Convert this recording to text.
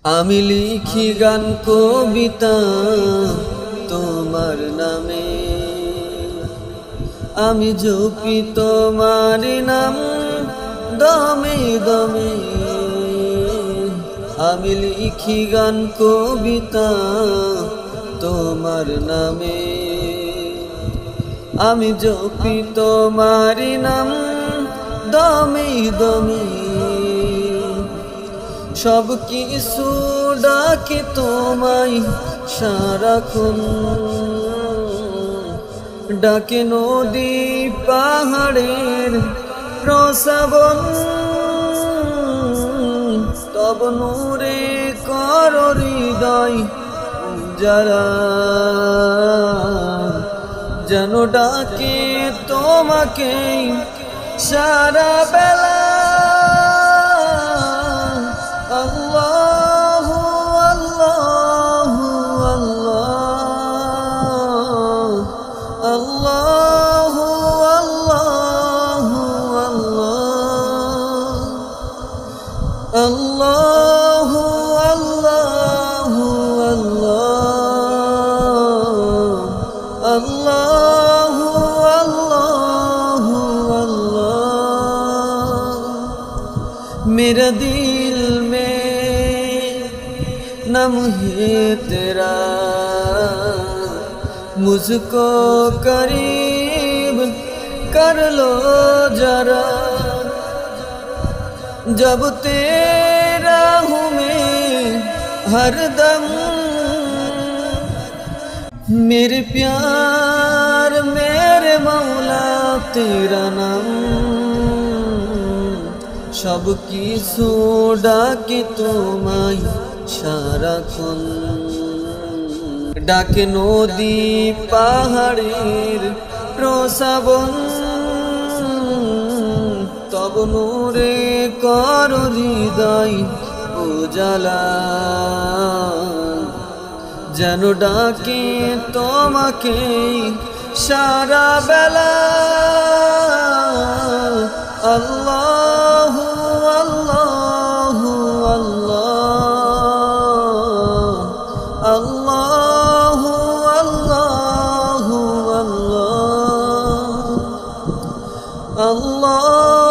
আমি লিখি গান কবিতা তোমার নামে, আমি জপি তোমার নাম দমে দমে। আমি লিখি গান কবিতা তোমার নামে, আমি জপি তোমার নাম দমে দমে। সব কিছু ডাকে তোমায় সারাক্ষণ, ডাকে নদী পাহাড়ের প্রসাবন। তব নূরে কর হৃদয় উজালা, যেন ডাকে তোমাকে সারা বেলা। আল্লাহু আল্লাহু আল্লাহ, আল্লাহু আল্লাহু আল্লাহ, আল্লাহু আল্লাহু আল্লাহ, আল্লাহু আল্লাহু আল্লাহ। मेरा दिल में नम है तेरा, मुझको करीब कर लो जरा। जब तेरा हूँ मैं हरदम, मेरे प्यार मेरे मौला तेरा नाम। সব কিছু ডাকে তোমায় সারাক্ষণ, ডাকে নদী পাহাড়ের প্রসাবন। তব নূরে কর হৃদয় উজালা, যেন ডাকে তোমাকে সারা বেলা। আল্লাহু আল্লাহু আল্লাহ, আল্লাহু আল্লাহু আল্লাহ, আল্লাহ।